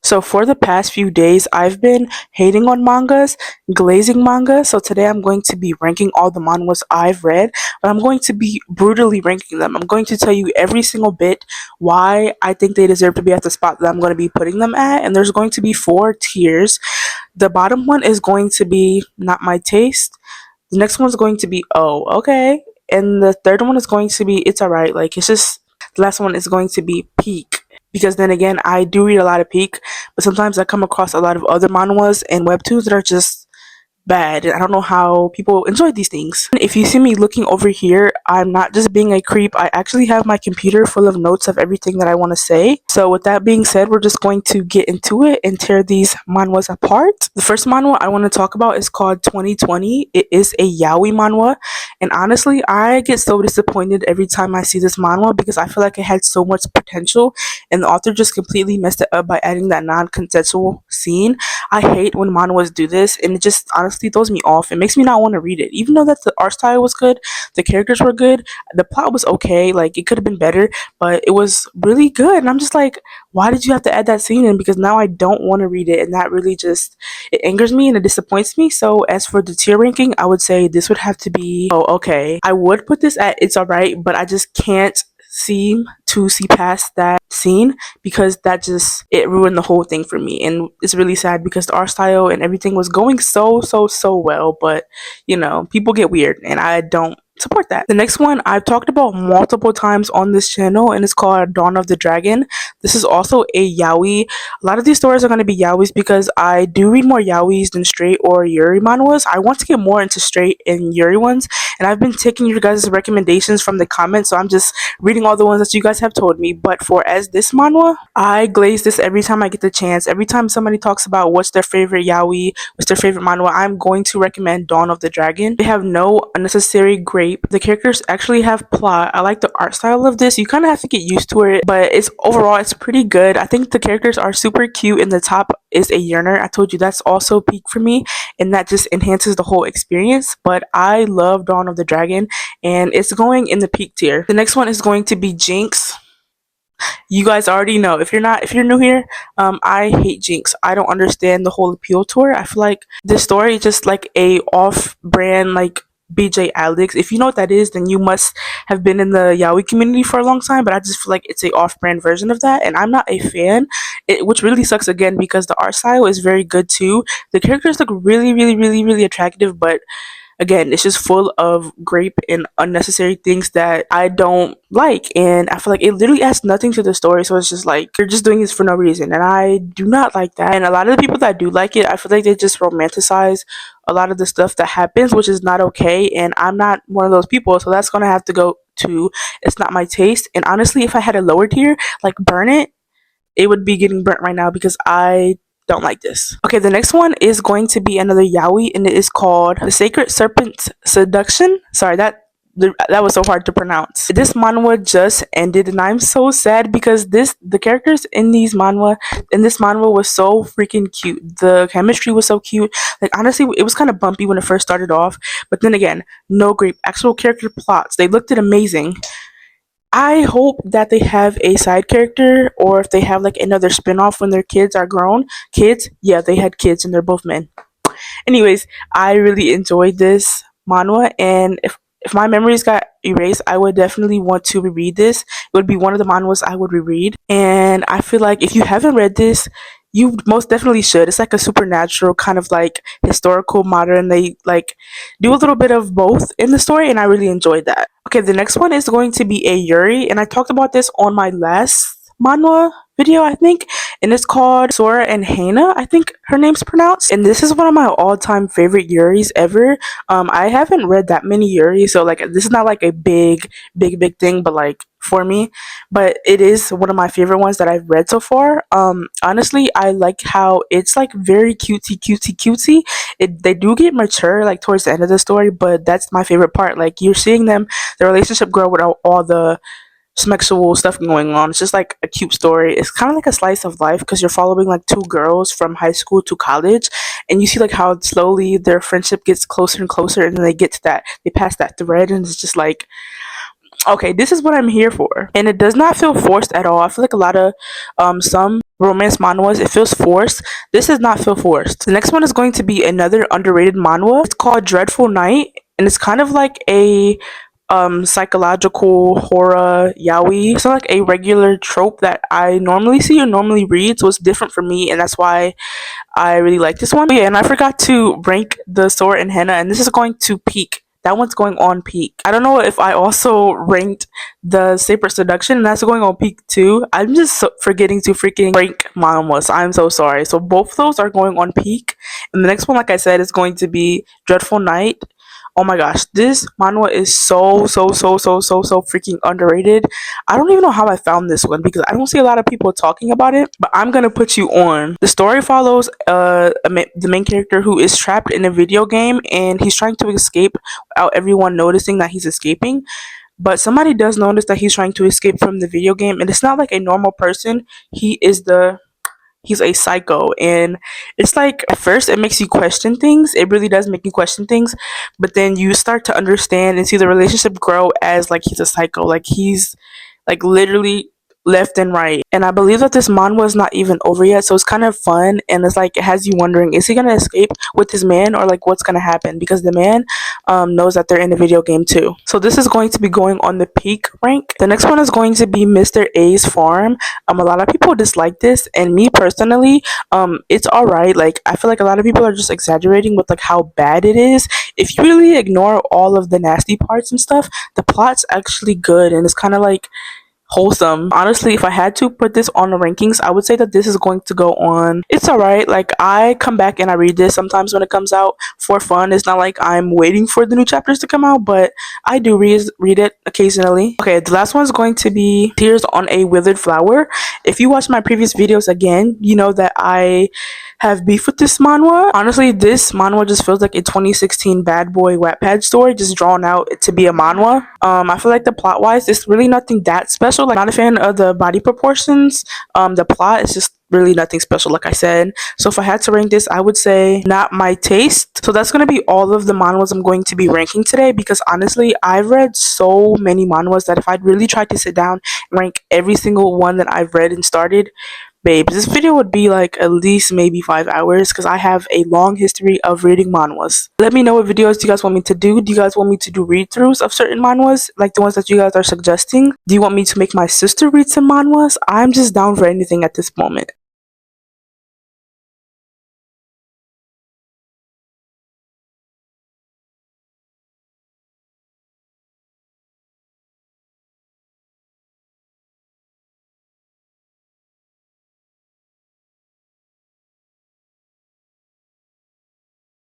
So for the past few days, I've been hating on mangas, glazing manga. So today I'm going to be ranking all the manhwas I've read, but I'm going to be brutally ranking them. I'm going to tell you every single bit why I think they deserve to be at the spot that I'm going to be putting them at. And there's going to be 4 tiers. The bottom one is going to be not my taste. The next one's going to be oh, okay. And the third one is going to be it's alright. Like it's just the last one is going to be peak. Because then again, I do read a lot of peak, but sometimes I come across a lot of other manhwas and webtoons that are just bad. And I don't know how people enjoy these things. If you see me looking over here, I'm not just being a creep. I actually have my computer full of notes of everything that I want to say. So with that being said, we're just going to get into it and tear these manhwas apart. The first manhwa I want to talk about is called 2020. It is a yaoi manhwa. And honestly, I get so disappointed every time I see this manhwa because I feel like it had so much potential and the author just completely messed it up by adding that non-consensual scene. I hate when manhwas do this, and it just honestly throws me off. It makes me not want to read it. Even though that the art style was good, the characters were good, the plot was okay, like it could have been better, but it was really good. And I'm just like, why did you have to add that scene in? Because now I don't want to read it, and that really just it angers me and it disappoints me. So as for the tier ranking, I would say this would have to be oh okay. I would put this at it's alright, but I just can't seem to see past that scene because that just it ruined the whole thing for me, and it's really sad because the art style and everything was going so well, but people get weird and I don't support that. The next one I've talked about multiple times on this channel, and it's called Dawn of the Dragon. This is also a yaoi. A lot of these stories are going to be yaois because I do read more yaois than straight or yuri manhwas. I want to get more into straight and yuri ones, and I've been taking your guys' recommendations from the comments, so I'm just reading all the ones that you guys have told me. But for as this manhwa, I glaze this every time I get the chance. Every time somebody talks about what's their favorite yaoi, what's their favorite manhwa, I'm going to recommend Dawn of the Dragon. They have no unnecessary grape. The characters actually have plot. I like the art style of this. You kind of have to get used to it, but it's pretty good. I think the characters are super cute, and the top is a yearner. I told you that's also peak for me, and that just enhances the whole experience. But I love Dawn of the Dragon, and it's going in the peak tier. The next one is going to be Jinx. You guys already know. If you're new here, I hate Jinx. I don't understand the whole appeal to her. I feel like this story is just like a off-brand like BJ Alex. If you know what that is, then you must have been in the yaoi community for a long time. But I just feel like it's a off-brand version of that, and I'm not a fan. Which really sucks again because the art style is very good too. The characters look really attractive, but again, it's just full of grape and unnecessary things that I don't like. And I feel like it literally adds nothing to the story. So it's just like, you're just doing this for no reason. And I do not like that. And a lot of the people that do like it, I feel like they just romanticize a lot of the stuff that happens, which is not okay. And I'm not one of those people. So that's going to have to go to, it's not my taste. And honestly, if I had a lower tier, like burn it would be getting burnt right now because I don't like this. Okay, the next one is going to be another yaoi, and it is called The Sacred Serpent Seduction. Sorry, that was so hard to pronounce. This manhwa just ended, and I'm so sad because the characters in this manhwa was so freaking cute. The chemistry was so cute. Like honestly, it was kind of bumpy when it first started off, but then again, no great actual character plots. They looked amazing. I hope that they have a side character, or if they have like another spin-off when their kids are grown. Kids? Yeah, they had kids and they're both men. Anyways, I really enjoyed this manhwa, and if my memories got erased, I would definitely want to reread this. It would be one of the manhwas I would reread. And I feel like if you haven't read this, you most definitely should. It's like a supernatural kind of like historical modern. They like do a little bit of both in the story, and I really enjoyed that. Okay, the next one is going to be a Yuri, and I talked about this on my last manhwa video, I think, and it's called Sora and Hana, I think her name's pronounced. And this is one of my all-time favorite Yuris ever. I haven't read that many Yuris, so like this is not like a big thing, but like for me, but it is one of my favorite ones that I've read so far. Honestly, I like how it's like very cutesy. They do get mature like towards the end of the story, but that's my favorite part. Like you're seeing the relationship grow without all the sexual stuff going on. It's just like a cute story. It's kind of like a slice of life because you're following like two girls from high school to college, and you see like how slowly their friendship gets closer and closer, and then they pass that thread, and it's just like, okay, this is what I'm here for. And it does not feel forced at all. I feel like a lot of some romance manhwas, it feels forced. This does not feel forced. The next one is going to be another underrated manhwa. It's called Dreadful Night, and it's kind of like a psychological horror yaoi. It's not like a regular trope that I normally see or normally read, so it's different for me, and that's why I really like this one. Oh, yeah, and I forgot to rank the Sora and Henna, and this is going to peak. That one's going on peak. I don't know if I also ranked the Saper Seduction, and that's going on peak too. I'm just forgetting to freaking rank manhwas. I'm so sorry. So both of those are going on peak, and the next one, like I said, is going to be Dreadful Night. Oh my gosh, this manhwa is so freaking underrated. I don't even know how I found this one because I don't see a lot of people talking about it, but I'm gonna put you on. The story follows the main character who is trapped in a video game and he's trying to escape without everyone noticing that he's escaping. But somebody does notice that he's trying to escape from the video game, and it's not like a normal person. He's a psycho, and it's like at first it makes you question things. It really does make you question things, but then you start to understand and see the relationship grow as like he's a psycho, like he's like literally left and right. And I believe that this manhwa is not even over yet, so it's kind of fun, and it's like it has you wondering, is he gonna escape with his man, or like what's gonna happen, because the man knows that they're in a video game too. So this is going to be going on the peak rank. The next one is going to be Mr. A's Farm. A lot of people dislike this, and me personally, it's all right. Like I feel like a lot of people are just exaggerating with like how bad it is. If you really ignore all of the nasty parts and stuff, the plot's actually good, and it's kind of like wholesome. Honestly, if I had to put this on the rankings, I would say that this is going to go on. It's alright. Like I come back and I read this sometimes when it comes out for fun. It's not like I'm waiting for the new chapters to come out, but I do read it occasionally. Okay, the last one is going to be Tears on a Withered Flower. If you watch my previous videos again, you know that I have beef with this manhwa. Honestly, this manhwa just feels like a 2016 bad boy Wattpad story just drawn out to be a manhwa. I feel like the plot wise, it's really nothing that special. Like, not a fan of the body proportions. The plot is just really nothing special, like I said. So if I had to rank this, I would say not my taste. So that's gonna be all of the manhwas I'm going to be ranking today, because honestly, I've read so many manhwas that if I'd really tried to sit down and rank every single one that I've read and started, babes, this video would be like at least maybe 5 hours, because I have a long history of reading manhwas. Let me know what videos do you guys want me to do. Do you guys want me to do read-throughs of certain manhwas, like the ones that you guys are suggesting? Do you want me to make my sister read some manhwas? I'm just down for anything at this moment.